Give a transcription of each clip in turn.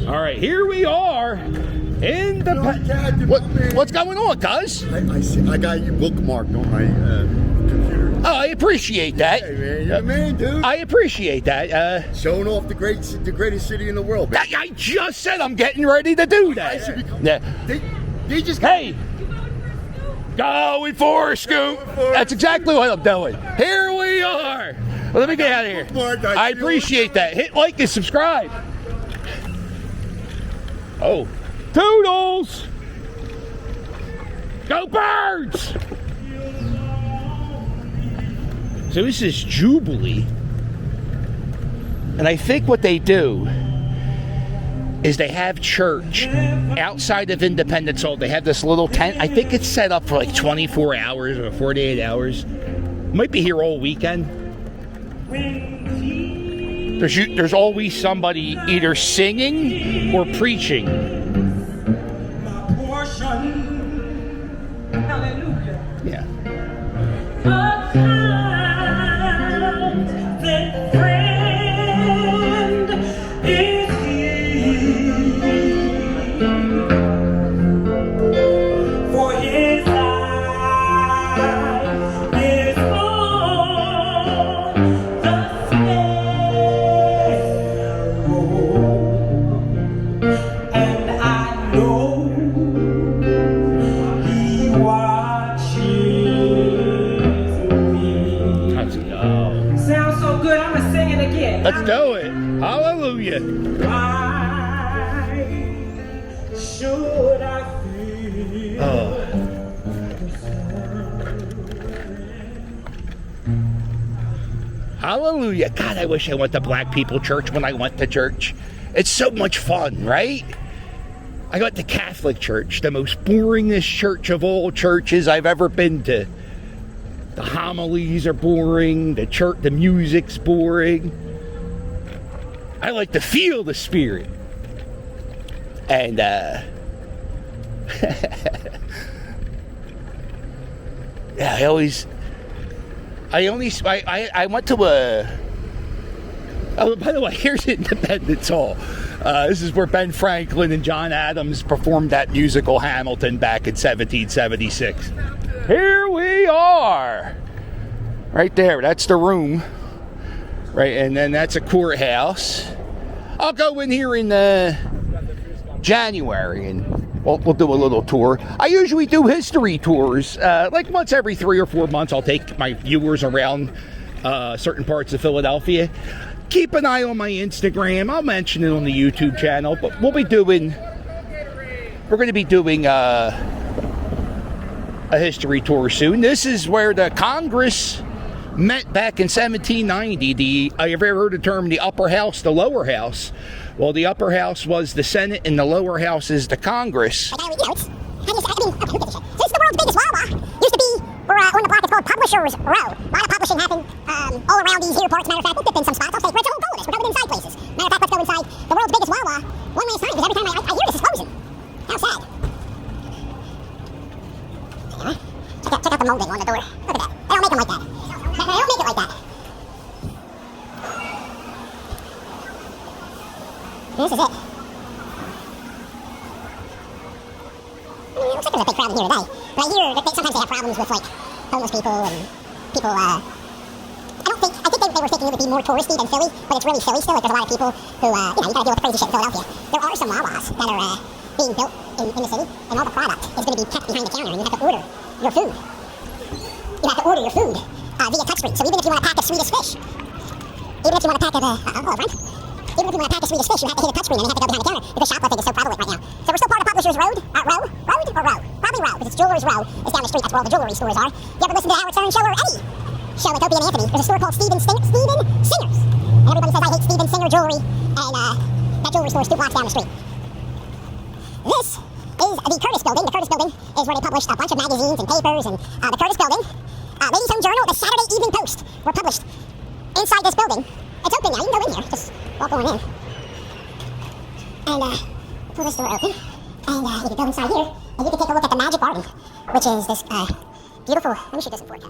All right, here we are in the... What's going on, cuz? I got you bookmarked on my computer. Oh, I appreciate that. Hey, man, you're the man, dude. I appreciate that. Showing off the greatest city in the world, man. I just said I'm getting ready to do that. I should be Yeah. They just Hey, going for a scoop. That's exactly what I'm doing. Here we are. Well, let me get out of here. I appreciate that. Hit like and subscribe. Oh, toodles. Go Birds. So this is Jubilee. And I think what they do is they have church outside of Independence Hall. They have this little tent. I think it's set up for like 24 hours or 48 hours. Might be here all weekend. There's always somebody either singing or preaching. Hallelujah. Yeah. Let's do it. Hallelujah. Why should I feel? Oh. Hallelujah. God, I wish I went to Black People Church when I went to church. It's so much fun, right? I went to Catholic Church, the most boringest church of all churches I've ever been to. The homilies are boring. The music's boring. I like to feel the Spirit. And, yeah, I went to a... Oh, by the way, here's Independence Hall. This is where Ben Franklin and John Adams performed that musical Hamilton back in 1776. Here we are. Right there, that's the room. Right, and then that's a courthouse. I'll go in here in January and we'll do a little tour. I usually do history tours. Like once every 3 or 4 months, I'll take my viewers around certain parts of Philadelphia. Keep an eye on my Instagram. I'll mention it on the YouTube channel. But we're going to be doing a history tour soon. This is where the Congress met back in 1790. Have you ever heard the term the upper house, the lower house? Well, the upper house was the Senate and the lower house is the Congress. This is the world's biggest Wawa. Used to be, we're on the block that's called Publishers Row. A lot of publishing happened all around these airports. Matter of fact, we'll dip in some spots. I'll take Rich, I won't go with us. We're going inside places. Matter of fact, let's go inside the world's biggest Wawa one last time, because every time I hear this is closing. How sad. Check out the molding on the door. Look at that. They don't make them like that. They don't make it like that. This is it. It looks like there's a big crowd in here today. But I hear that sometimes they have problems with, like, homeless people and people, I think they were thinking it would be more touristy than Philly, but it's really Philly still. Like, there's a lot of people who, you gotta deal with the crazy shit in Philadelphia. There are some Wawas that are, being built in the city, and all the product is gonna be kept behind the counter, and you have to order your food. You have to order your food, via touchscreen. So even if you want a pack of Swedish fish, even if you want a pack of, even if you want a pack of Swedish fish, you have to hit a touchscreen and you have to go behind the counter because shoplifting is so prevalent right now. So we're still part of Publishers Road, Row? Probably Row, because it's Jewelers Row. It's down the street, that's where all the jewelry stores are. You ever listen to Howard Stern show or any show like Opie and Anthony? There's a store called Steven Singer's. And everybody says, I hate Steven Singer jewelry. And that jewelry store is 2 blocks down the street. This is the Curtis Building. The Curtis Building is where they published a bunch of magazines and papers. And the Curtis Building, Ladies' Home Journal, the Saturday Evening Post were published inside this building. It's open now. You can go in here. Just walk on in. And pull this door open. And you can go inside here. And you can take a look at the Magic Garden, which is this beautiful... Let me shoot this in 4K.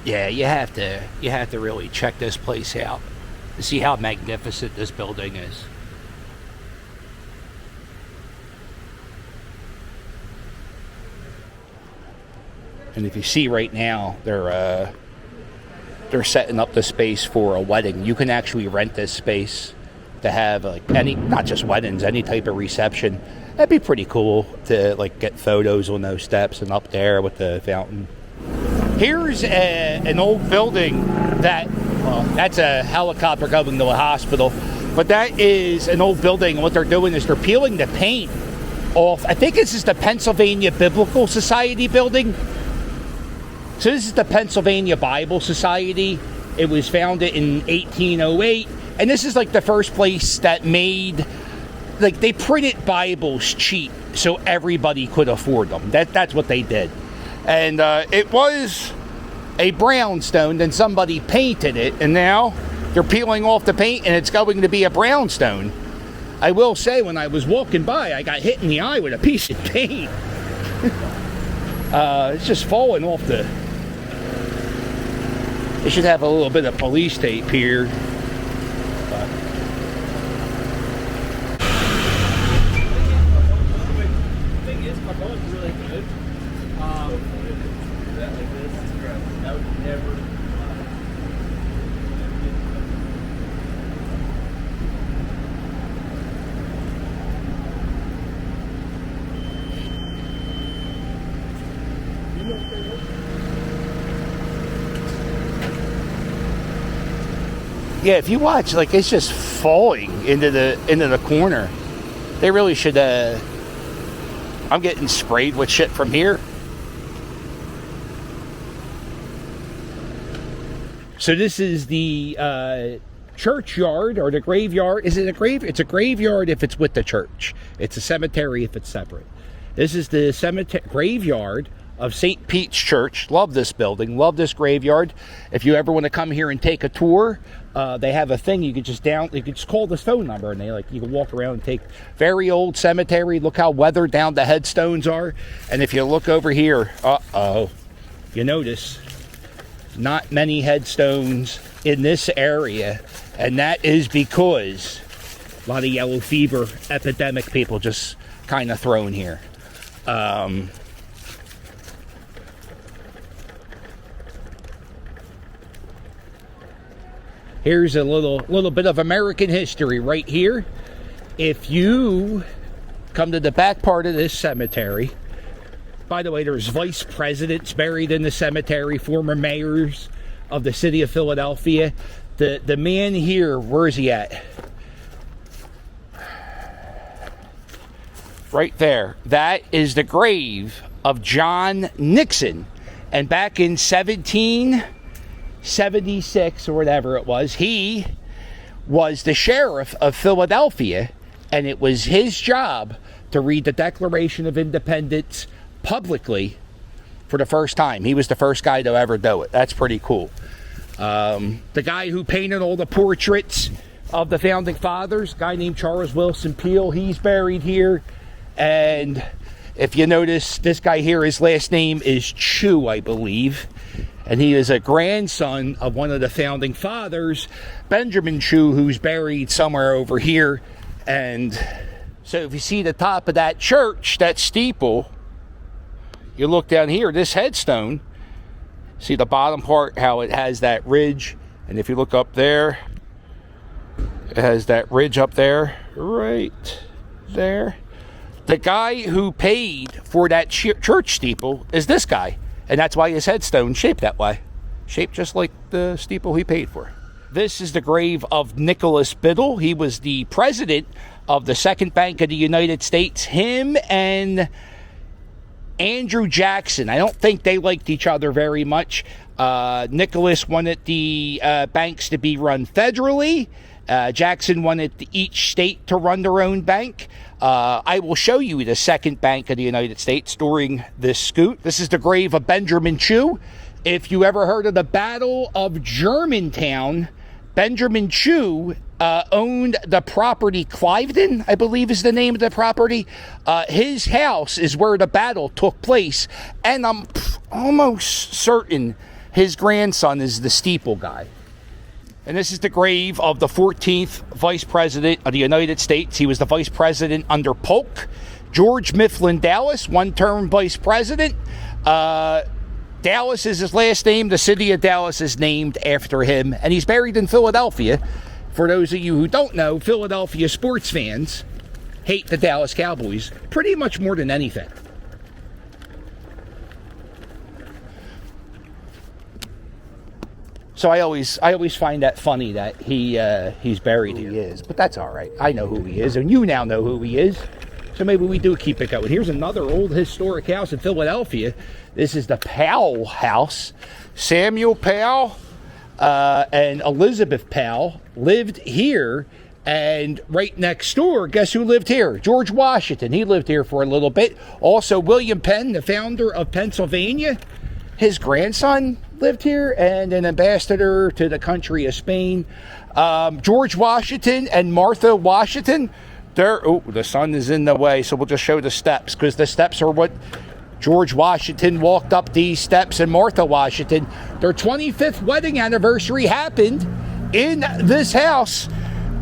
Yeah, you have to really check this place out to see how magnificent this building is. And if you see right now, they're setting up the space for a wedding. You can actually rent this space to have like any, not just weddings, any type of reception. That'd be pretty cool to like get photos on those steps and up there with the fountain. Here's an old building that, well, that's a helicopter going to a hospital, but that is an old building. And what they're doing is they're peeling the paint off. I think this is the Pennsylvania Biblical Society building. So this is the Pennsylvania Bible Society. It was founded in 1808. And this is like the first place that made, like, they printed Bibles cheap so everybody could afford them. That's what they did. And it was a brownstone, then somebody painted it, and now they're peeling off the paint and it's going to be a brownstone. I will say, when I was walking by, I got hit in the eye with a piece of paint. It's just falling off the... They should have a little bit of police tape here. But... The thing is, my phone's really good. That like this, that would never. Yeah, if you watch, like, it's just falling into the corner. They really should. I'm getting sprayed with shit from here. So this is the churchyard, or the graveyard. Is it a grave? It's a graveyard if it's with the church. It's a cemetery if it's separate. This is the cemetery graveyard of St. Pete's Church. Love this building. Love this graveyard. If you ever want to come here and take a tour, they have a thing. You could just call this phone number, and you can walk around and take. Very old cemetery. Look how weathered down the headstones are. And if you look over here, you notice not many headstones in this area, and that is because a lot of yellow fever epidemic people just kind of thrown here. Here's a little bit of American history right here. If you come to the back part of this cemetery, by the way, there's vice presidents buried in the cemetery, former mayors of the city of Philadelphia. The man here, where is he at? Right there. That is the grave of John Nixon. And back in 1776 or whatever it was, he was the sheriff of Philadelphia, and it was his job to read the Declaration of Independence publicly for the first time. He was the first guy to ever do it. That's pretty cool. The guy who painted all the portraits of the founding fathers, a guy named Charles Wilson Peale, he's buried here. And if you notice, this guy here, his last name is Chu, I believe. And he is a grandson of one of the founding fathers, Benjamin Chu, who's buried somewhere over here. And so if you see the top of that church, that steeple, you look down here, this headstone, see the bottom part, how it has that ridge. And if you look up there, it has that ridge up there, right there. The guy who paid for that church steeple is this guy. And that's why his headstone's shaped that way. Shaped just like the steeple he paid for. This is the grave of Nicholas Biddle. He was the president of the Second Bank of the United States. Him and Andrew Jackson, I don't think they liked each other very much. Nicholas wanted the banks to be run federally. Jackson wanted each state to run their own bank. I will show you the Second Bank of the United States during this scoot. This is the grave of Benjamin Chu. If you ever heard of the Battle of Germantown, Benjamin Chu owned the property Cliveden, I believe is the name of the property. His house is where the battle took place, and I'm almost certain His grandson is the steeple guy. And this is the grave of the 14th Vice President of the United States. He was the Vice President under Polk. George Mifflin Dallas, one-term Vice President. Dallas is his last name. The city of Dallas is named after him. And he's buried in Philadelphia. For those of you who don't know, Philadelphia sports fans hate the Dallas Cowboys pretty much more than anything. So I always find that funny that he's buried here. He is, but that's all right. I know who he is, and you now know who he is. So maybe we do keep it going. Here's another old historic house in Philadelphia. This is the Powell house. Samuel Powell and Elizabeth Powell lived here, and right next door, guess who lived here? George Washington. He lived here for a little bit. Also, William Penn, the founder of Pennsylvania, his grandson lived here, and an ambassador to the country of Spain. George Washington and Martha Washington. The sun is in the way, so we'll just show the steps, because the steps are what George Washington walked up these steps, and Martha Washington. Their 25th wedding anniversary happened in this house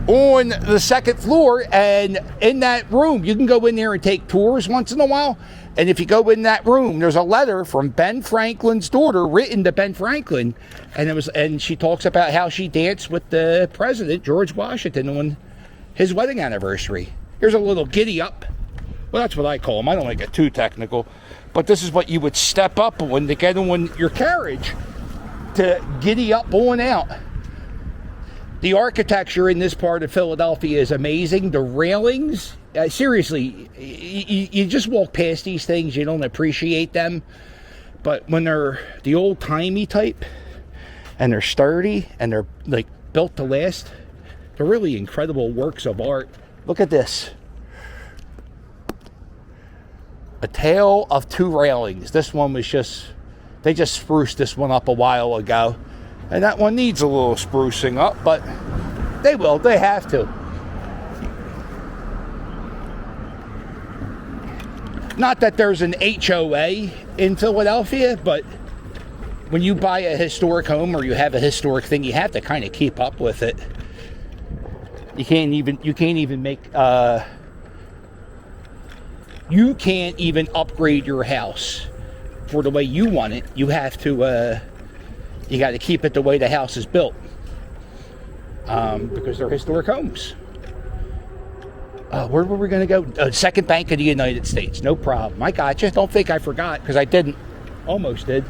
on the second floor, and in that room, you can go in there and take tours once in a while. And if you go in that room, there's a letter from Ben Franklin's daughter written to Ben Franklin, and she talks about how she danced with the president, George Washington, on his wedding anniversary. Here's a little giddy up. Well, that's what I call them. I don't want to get too technical, but this is what you would step up on to get on your carriage to giddy up on out. The architecture in this part of Philadelphia is amazing. The railings, seriously, you just walk past these things, you don't appreciate them. But when they're the old-timey type, and they're sturdy, and they're like built to last, they're really incredible works of art. Look at this. A Tale of Two Railings. This one was they just spruced this one up a while ago. And that one needs a little sprucing up, but they have to. Not that there's an HOA in Philadelphia, but when you buy a historic home or you have a historic thing, you have to kind of keep up with it. You can't even upgrade your house for the way you want it. You have to you got to keep it the way the house is built, because they're historic homes. Where were we going to go? Second Bank of the United States. No problem. I got you. Don't think I forgot, because I didn't. Almost did.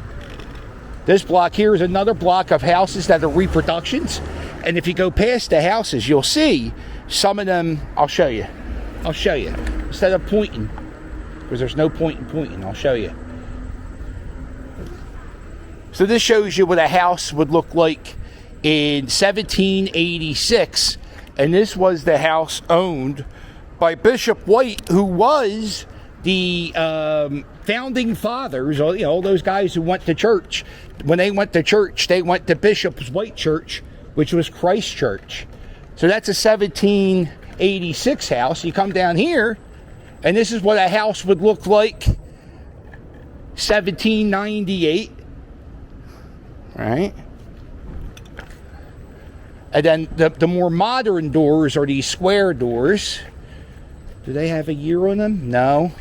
This block here is another block of houses that are reproductions. And if you go past the houses, you'll see some of them. I'll show you. Instead of pointing, because there's no point in pointing, I'll show you. So this shows you what a house would look like in 1786. And this was the house owned by Bishop White, who was the founding fathers, all those guys who went to church. When they went to church, they went to Bishop White Church, which was Christ Church. So that's a 1786 house. You come down here, and this is what a house would look like 1798. Right? And then the more modern doors are these square doors. Do they have a year on them? No.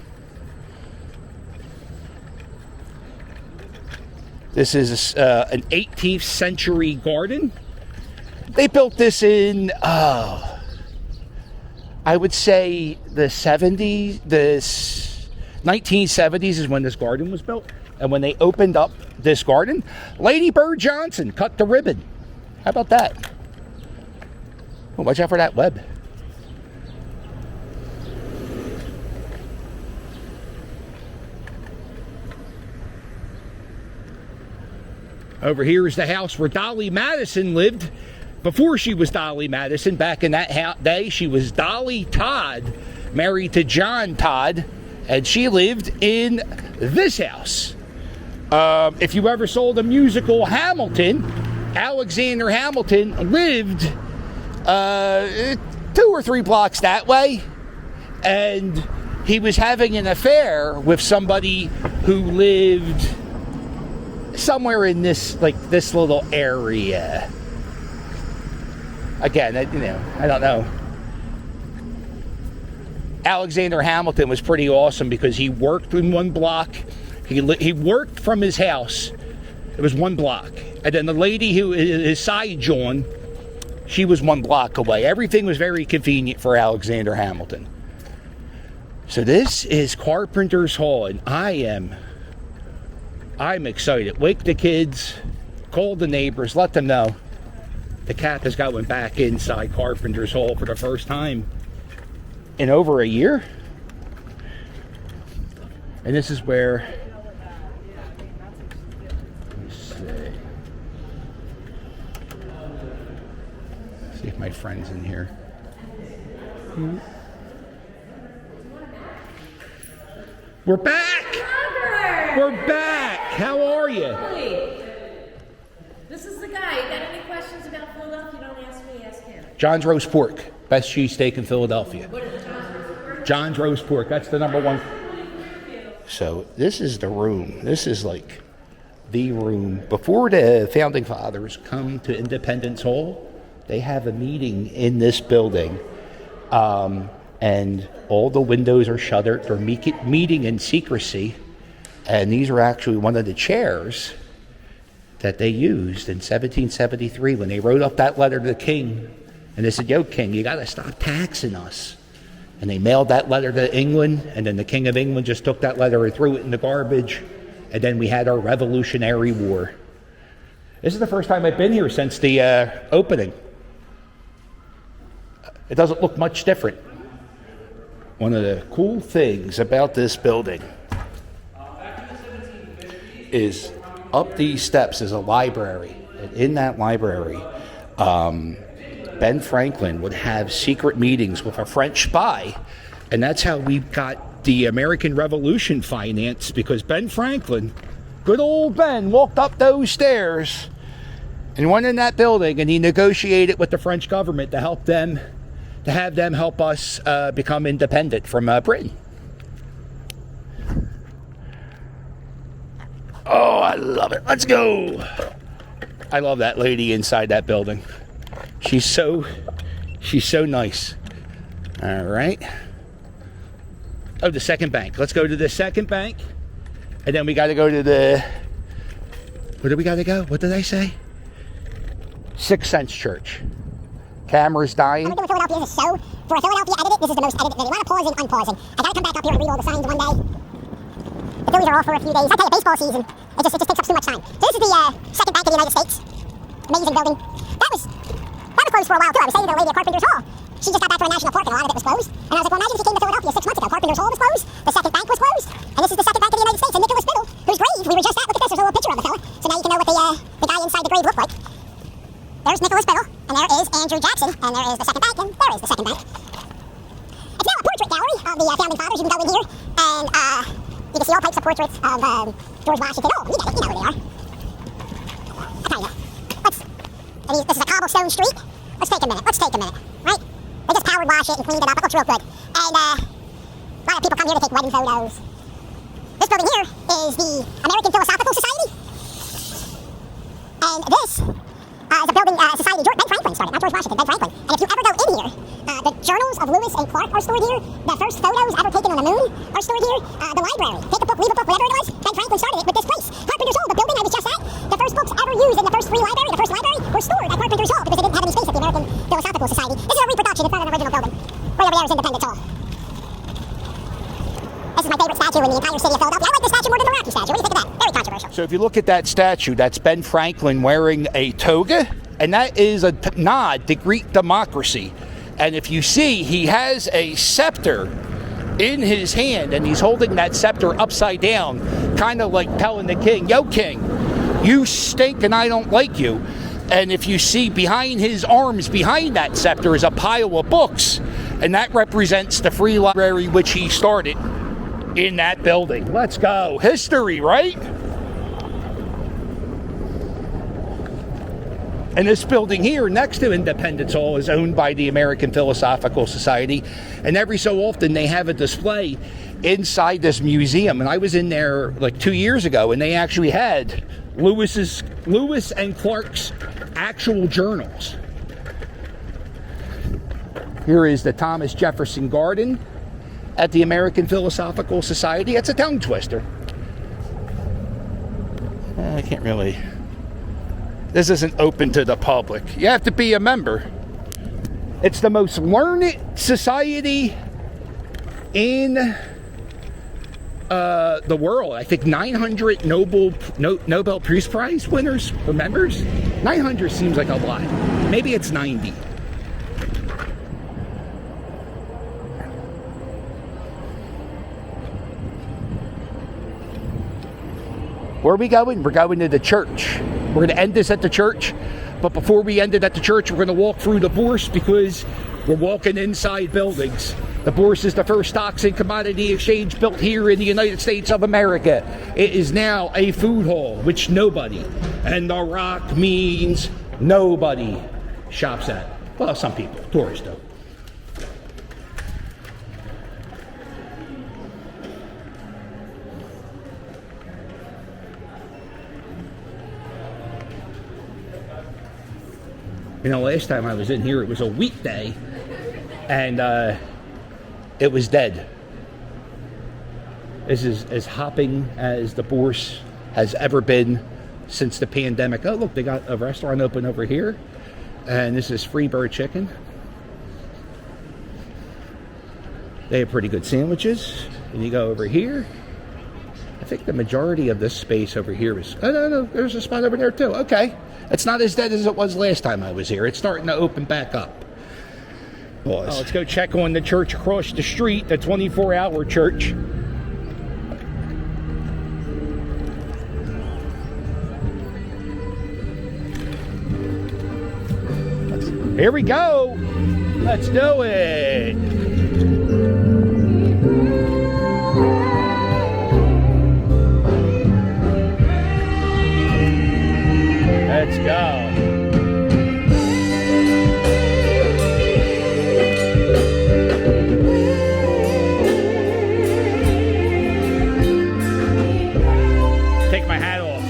This is an 18th century garden. They built this in, I would say the 70s, the 1970s is when this garden was built. And when they opened up this garden, Lady Bird Johnson cut the ribbon. How about that? Oh, watch out for that web. Over here is the house where Dolly Madison lived before she was Dolly Madison. Back in that day, she was Dolly Todd, married to John Todd, and she lived in this house. If you ever saw the musical Hamilton, Alexander Hamilton lived 2 or 3 blocks that way, and he was having an affair with somebody who lived somewhere in this, like, this little area. Again, I don't know. Alexander Hamilton was pretty awesome because he worked in one block. He worked from his house. It was one block. And then the lady who his side John, she was one block away. Everything was very convenient for Alexander Hamilton. So this is Carpenter's Hall, and I'm excited. Wake the kids, call the neighbors, let them know the cat has going back inside Carpenter's Hall for the first time in over a year. And this is where, let's see if my friend's in here. We're back! We're back! How are you? This is the guy. You got any questions about Philadelphia? Don't ask me, ask him. John's Roast Pork. Best cheesesteak in Philadelphia. What is it, John's Roast Pork? John's Roast Pork. That's the number one. So this is the room. This is like the room. Before the Founding Fathers come to Independence Hall, they have a meeting in this building. And all the windows are shuttered. They're meeting in secrecy. And these are actually one of the chairs that they used in 1773 when they wrote up that letter to the king. And they said, yo, king, you got to stop taxing us. And they mailed that letter to England. And then the King of England just took that letter and threw it in the garbage. And then we had our Revolutionary War. This is the first time I've been here since the opening. It doesn't look much different. One of the cool things about this building is up these steps is a library. And in that library, Ben Franklin would have secret meetings with a French spy. And that's how we got the American Revolution financed, because Ben Franklin, good old Ben, walked up those stairs and went in that building and he negotiated with the French government to help them, to have them help us become independent from Britain. Oh, I love it. Let's go. I love that lady inside that building. She's so nice. All right. Oh, the second bank. Let's go to the second bank. And then we got to go to the, where do we got to go? What did I say? Sixth Sense Church. Camera's dying. I'm doing Philadelphia as a show. For a Philadelphia edit, this is the most edited video. A lot of pausing, unpausing. I gotta come back up here and read all the signs one day. The Phillies are off for a few days. I tell you, baseball season, it just takes up too much time. So this is the second bank of the United States. Amazing building. That was closed for a while too. I was saying to the lady at Carpenter's Hall, she just got back to a national park and a lot of it was closed. And I was like, well, imagine if you came to Philadelphia 6 months ago. Carpenter's Hall was closed, the second bank was closed, and this is the second bank of the United States. And Nicholas Biddle, whose grave we were just at, look at this, there's a little picture of the fella. So now you can know what the guy inside the grave looked like. There's Nicholas Biddle, and there is Andrew Jackson, and there is the second bank, and there is the second bank. It's now a portrait gallery of the Founding Fathers. You can go in here, and you can see all types of portraits of George Washington. Oh, you get it, you know who they are. I tell you, this is a cobblestone street. Let's take a minute, right? They just powered wash it and cleaned it up. It looks real good. And a lot of people come here to take wedding photos. This building here is the American Philosophical Society. And this is a building society Ben Franklin started, not George Washington, Ben Franklin. And if you ever go in here, the journals of Lewis and Clark are stored here. The first photos ever taken on the moon are stored here. The library, take a book, leave a book, whatever it was, Ben Franklin started it with this place. Carpenter's Hall, the building I was just at, the first books ever used in the first first library were stored at Carpenter's Hall because they didn't have any space at the American Philosophical Society. This is a reproduction, it's not an original building. Right over there is Independence Hall. This is my favorite statue in the entire city of Philadelphia. I like this statue more than the Rocky statue. What do you think of that? Very controversial. So if you look at that statue, that's Ben Franklin wearing a toga, and that is a nod to Greek democracy. And if you see, he has a scepter in his hand, and he's holding that scepter upside down, kind of like telling the king, yo, king, you stink and I don't like you. And if you see behind his arms, behind that scepter, is a pile of books, and that represents the free library which he started in that building. Let's go. History, right? And this building here next to Independence Hall is owned by the American Philosophical Society. And every so often they have a display inside this museum. And I was in there like 2 years ago, and they actually had Lewis and Clark's actual journals. Here is the Thomas Jefferson Garden at the American Philosophical Society. It's a tongue twister. I can't really... This isn't open to the public. You have to be a member. It's the most learned society in the world. I think 900 Nobel Peace Prize winners or members. 900 seems like a lot. Maybe it's 90. Where are we going? We're going to the church. We're going to end this at the church. But before we end it at the church, we're going to walk through the Bourse because we're walking inside buildings. The Bourse is the first stocks and commodity exchange built here in the United States of America. It is now a food hall, which nobody, and the Rock means nobody, shops at. Well, some people, tourists though. You know, last time I was in here, it was a weekday, and it was dead. This is as hopping as the Bourse has ever been since the pandemic. Oh, look, they got a restaurant open over here, and this is Freebird Chicken. They have pretty good sandwiches. And you go over here. I think the majority of this space over here is... Oh, no, there's a spot over there, too. Okay. It's not as dead as it was last time I was here. It's starting to open back up. Well, let's go check on the church across the street, the 24-hour church. Here we go. Let's do it. Let's go. Take my hat off.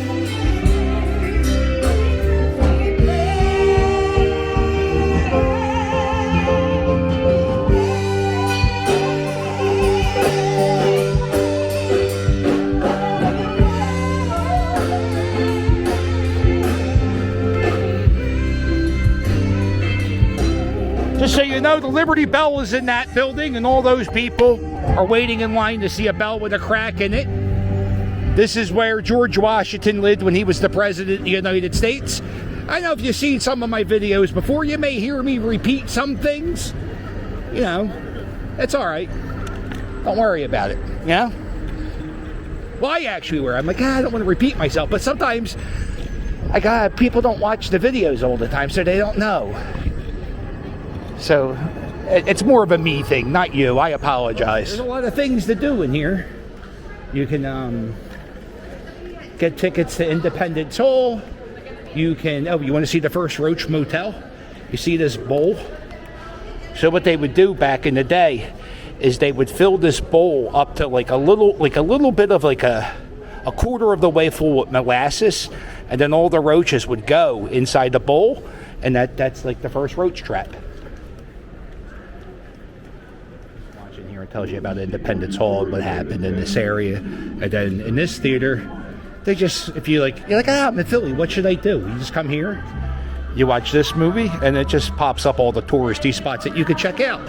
Just so you know, the Liberty Bell is in that building, and all those people are waiting in line to see a bell with a crack in it. This is where George Washington lived when he was the President of the United States. I know if you've seen some of my videos before, you may hear me repeat some things. You know, it's all right. Don't worry about it, you know? Well, I actually were. I'm like, I don't want to repeat myself, but sometimes people don't watch the videos all the time, so they don't know. So it's more of a me thing, not you. I apologize. There's a lot of things to do in here. You can get tickets to Independence Hall. You can, you want to see the first Roach Motel? You see this bowl? So what they would do back in the day is they would fill this bowl up to like a little bit of like a quarter of the way full with molasses, and then all the roaches would go inside the bowl, and that's like the first roach trap. Here it tells you about Independence Hall, what happened in this area, and then in this theater, they just, if you're like, I'm in Philly, what should I do? You just come here, you watch this movie, and it just pops up all the touristy spots that you could check out.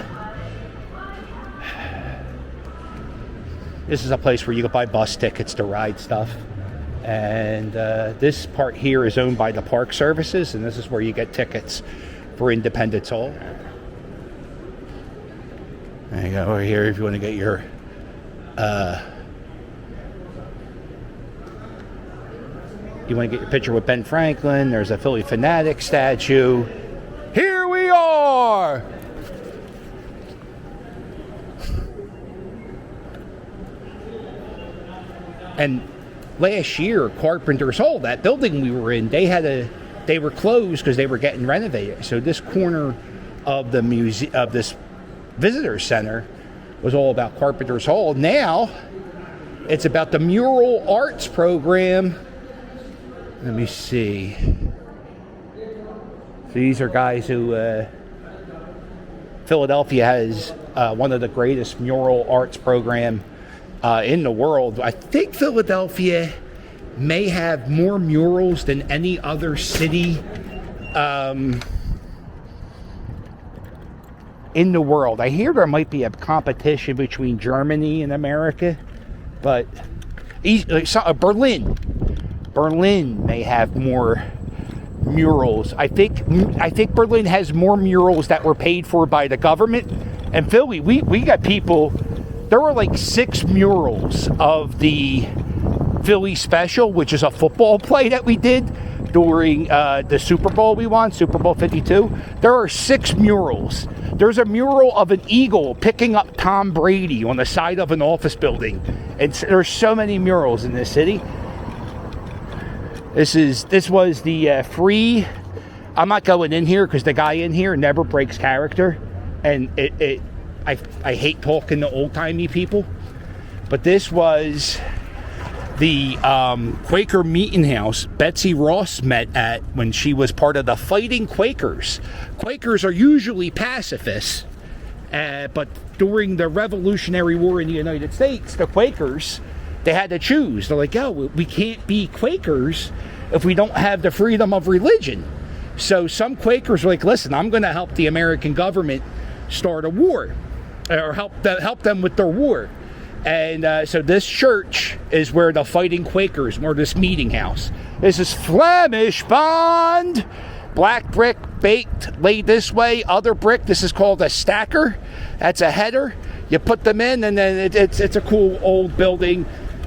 This is a place where you can buy bus tickets to ride stuff, and this part here is owned by the Park Services, and this is where you get tickets for Independence Hall. There you go, over here if you want to get your picture with Ben Franklin. There's a Philly Fanatic statue. Here we are! And last year, Carpenter's Hall, that building we were in, they were closed because they were getting renovated. So this corner of the museum, of this visitor center, was all about Carpenter's Hall. Now it's about the mural arts program Let me see. So these are guys who, Philadelphia has one of the greatest mural arts program in the world. I think Philadelphia may have more murals than any other city in the world. I hear there might be a competition between Germany and America, but Berlin may have more murals. I think Berlin has more murals that were paid for by the government. And Philly, we got people. There were like 6 murals of the Philly Special, which is a football play that we did during the Super Bowl we won, Super Bowl 52. There are 6 murals. There's a mural of an eagle picking up Tom Brady on the side of an office building. And there's so many murals in this city. This was the free. I'm not going in here because the guy in here never breaks character, and I hate talking to old-timey people. But this was the Quaker meeting house Betsy Ross met at when she was part of the Fighting Quakers. Quakers are usually pacifists, but during the Revolutionary War in the United States, the Quakers, they had to choose. They're like, we can't be Quakers if we don't have the freedom of religion. So some Quakers were like, listen, I'm going to help the American government start a war, or help them with their war. And so this church is where the Fighting Quakers were, this meeting house. This is Flemish bond. Black brick baked, laid this way. Other brick, this is called a stacker. That's a header. You put them in, and then it's a cool old building.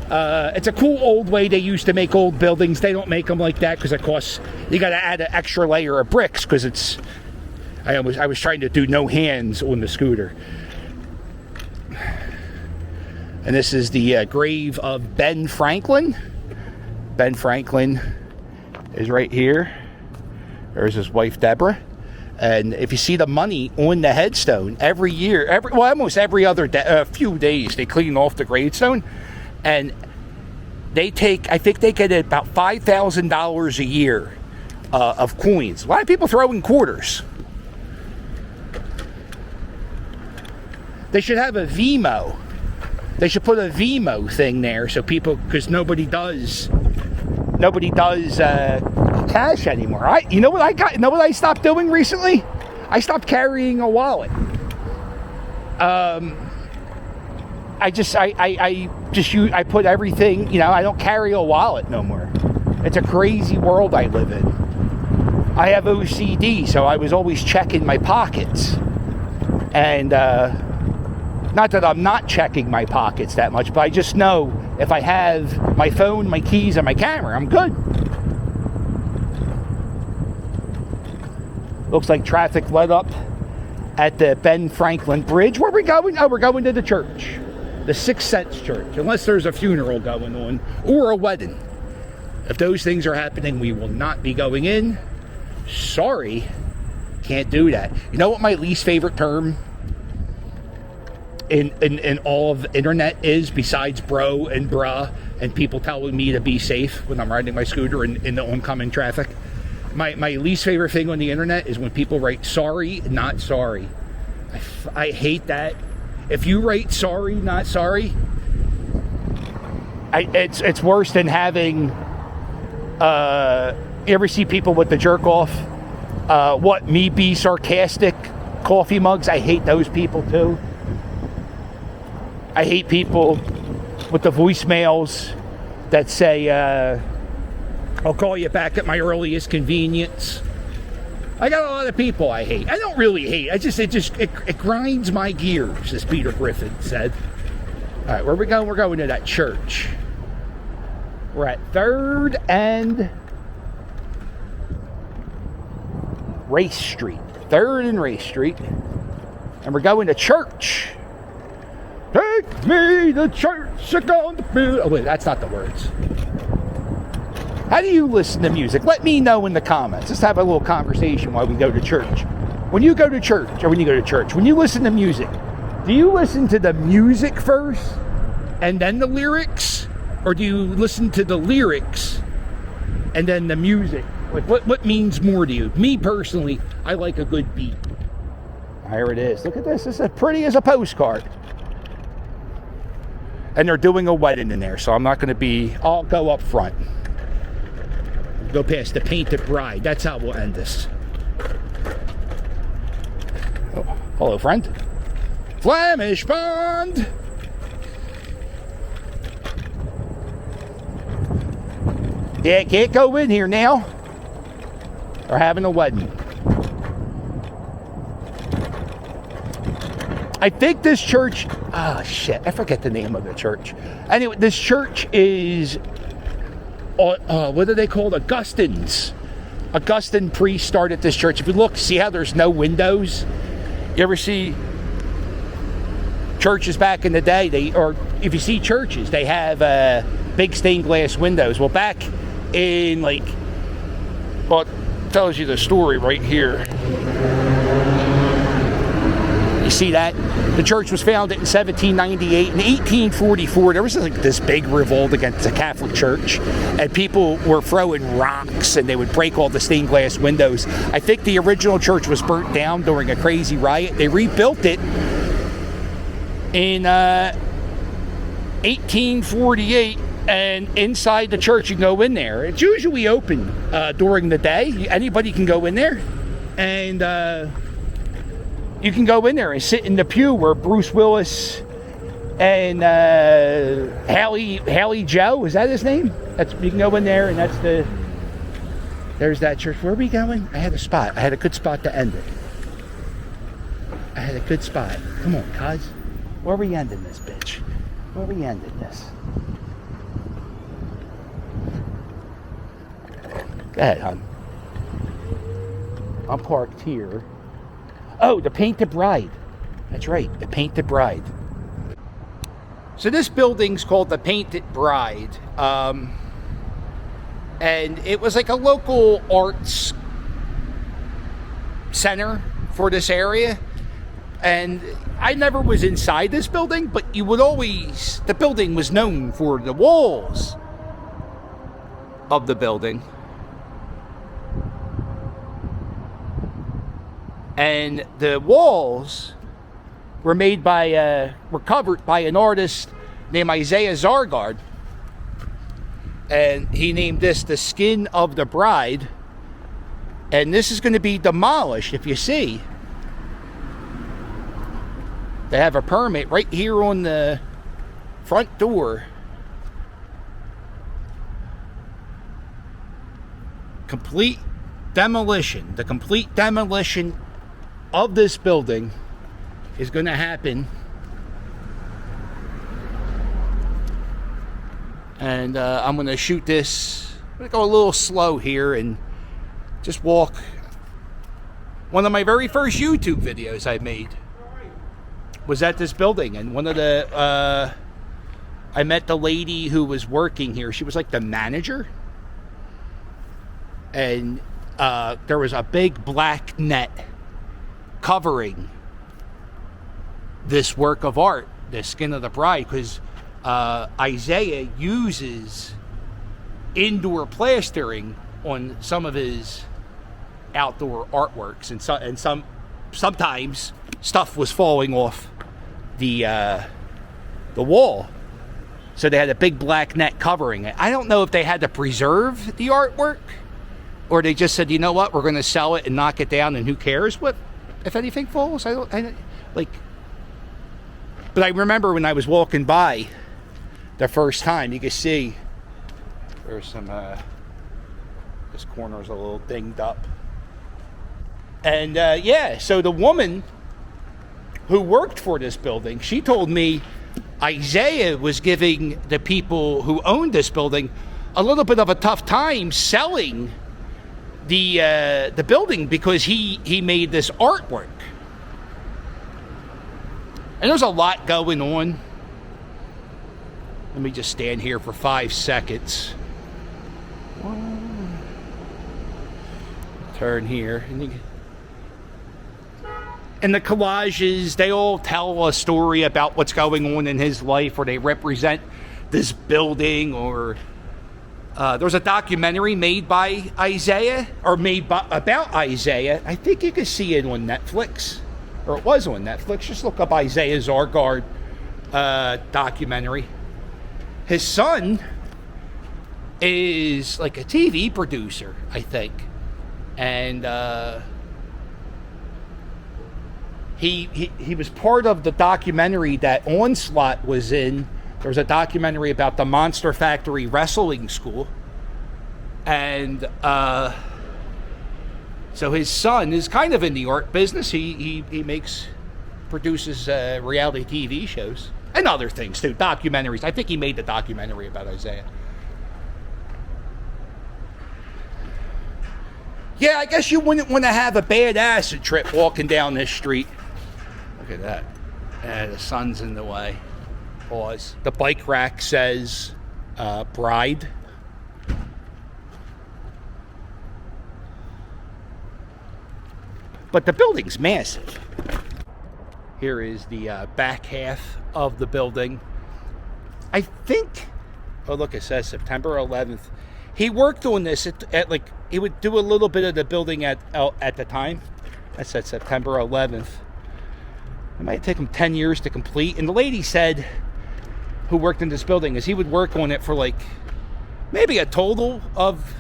It's a cool old way they used to make old buildings. They don't make them like that because it costs. You got to add an extra layer of bricks because it's. I was trying to do no hands on the scooter. And this is the grave of Ben Franklin. Ben Franklin is right here. There's his wife Deborah. And if you see the money on the headstone, every year, almost every other few days, they clean off the gravestone. And they take, I think they get about $5,000 a year of coins. A lot of people throw in quarters. They should have a Vimo. They should put a Vimo thing there so people, because nobody does cash anymore. You know what I stopped doing recently? I stopped carrying a wallet. I put everything, I don't carry a wallet no more. It's a crazy world I live in. I have OCD, so I was always checking my pockets. And not that I'm not checking my pockets that much, but I just know if I have my phone, my keys, and my camera, I'm good. Looks like traffic let up at the Ben Franklin Bridge. Where are we going? Oh, we're going to the church. The Sixth Sense Church. Unless there's a funeral going on or a wedding. If those things are happening, we will not be going in. Sorry. Can't do that. You know what my least favorite term in all of the internet is, besides bro and bruh and people telling me to be safe when I'm riding my scooter in the oncoming traffic? My least favorite thing on the internet is when people write sorry, not sorry. I hate that. If you write sorry, not sorry, it's worse than having, you ever see people with the jerk off, me be sarcastic coffee mugs? I hate those people too. I hate people with the voicemails that say, I'll call you back at my earliest convenience. I got a lot of people I hate. I don't really hate. It grinds my gears, as Peter Griffin said. All right, where are we going? We're going to that church. We're at 3rd and Race Street. 3rd and Race Street. And we're going to church. Take me to church, on the field. Oh, wait, that's not the words. How do you listen to music? Let me know in the comments. Let's have a little conversation while we go to church. When you go to church, when you listen to music, do you listen to the music first and then the lyrics? Or do you listen to the lyrics and then the music. Like, what means more to you? Me personally, I like a good beat. Here it is. Look at this. This is as pretty as a postcard. And they're doing a wedding in there, so I'm not going to be... I'll go up front. Go past the painted bride. That's how we'll end this. Oh, hello, friend. Flemish Bond! Yeah, can't go in here now. They're having a wedding. I think this church... Oh, shit. I forget the name of the church. Anyway, this church is... what do they call it? Augustine's. Augustine priest started this church. If you look, see how there's no windows? You ever see churches back in the day? Or if you see churches, they have big stained glass windows. Well, back in, like... Well, it tells you the story right here. You see that? The church was founded in 1798. In 1844, there was like this big revolt against the Catholic Church, and people were throwing rocks, and they would break all the stained glass windows. I think the original church was burnt down during a crazy riot. They rebuilt it in 1848, and inside the church, you can go in there. It's usually open during the day. Anybody can go in there, and you can go in there and sit in the pew where Bruce Willis and Haley Joe, is that his name? You can go in there, and there's that church. Where are we going? I had a spot. I had a good spot to end it. I had a good spot. Come on, cuz. Where are we ending this, bitch? Where are we ending this? Go ahead, hon. I'm parked here. Oh, the Painted Bride. That's right, the Painted Bride. So this building's called the Painted Bride. And it was like a local arts center for this area. And I never was inside this building, but you would always... The building was known for the walls of the building. And the walls were made by, were covered by an artist named Isaiah Zargard. And he named this the Skin of the Bride. And this is going to be demolished, if you see. They have a permit right here on the front door. Complete demolition. The complete demolition of this building is going to happen, and I'm going to shoot this. I'm going to go a little slow here and just walk. One of my very first YouTube videos I made was at this building, and one of the I met the lady who was working here. She was like the manager, and there was a big black net covering this work of art, the Skin of the Bride, because Isaiah uses indoor plastering on some of his outdoor artworks, and sometimes stuff was falling off the wall, so they had a big black net covering it. I don't know if they had to preserve the artwork, or they just said, you know what, we're going to sell it and knock it down, and who cares what if anything falls. But I remember when I was walking by the first time, you can see there's some this corner's a little dinged up. And yeah, so the woman who worked for this building, she told me Isaiah was giving the people who owned this building a little bit of a tough time selling the building, because he made this artwork. And there's a lot going on. Let me just stand here for 5 seconds. Turn here. And the collages, they all tell a story about what's going on in his life, or they represent this building, or There was a documentary made by Isaiah, or about Isaiah. I think you can see it on Netflix, or it was on Netflix. Just look up Isaiah Zargard documentary. His son is like a TV producer, I think, and he was part of the documentary that Onslaught was in. There was a documentary about the Monster Factory Wrestling School. And so his son is kind of in the art business. He produces reality TV shows and other things too, documentaries. I think he made the documentary about Isaiah. Yeah, I guess you wouldn't want to have a bad acid trip walking down this street. Look at that. The sun's in the way. Pause. The bike rack says bride. But the building's massive. Here is the back half of the building. I think, oh look, it says September 11th. He worked on this at like, he would do a little bit of the building at the time. That said September 11th. It might take him 10 years to complete. And the lady said, who worked in this building, is he would work on it for like maybe a total of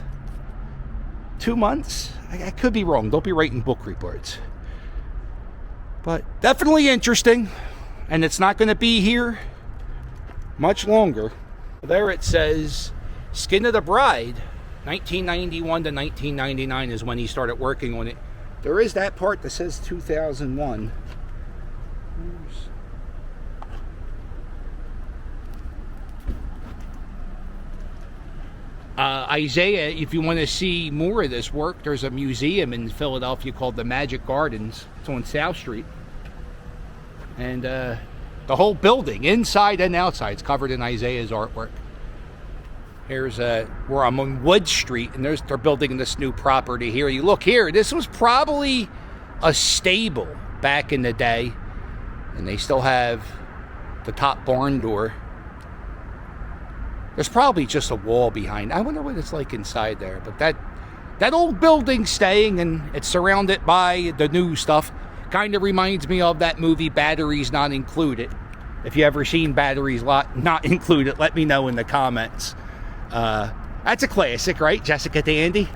2 months. I could be wrong. Don't be writing book reports. But definitely interesting. And it's not going to be here much longer. There it says Skin of the Bride, 1991 to 1999 is when he started working on it. There is that part that says 2001. Isaiah, if you want to see more of this work, there's a museum in Philadelphia called the Magic Gardens. It's on South Street. And the whole building, inside and outside, is covered in Isaiah's artwork. Here's where I'm on Wood Street, and they're building this new property here. You look here, this was probably a stable back in the day. And they still have the top barn door. There's probably just a wall behind. I wonder what it's like inside there. But that old building's staying, and it's surrounded by the new stuff. Kind of reminds me of that movie Batteries Not Included. If you ever seen Batteries Not Included, let me know in the comments. That's a classic, right? Jessica Tandy.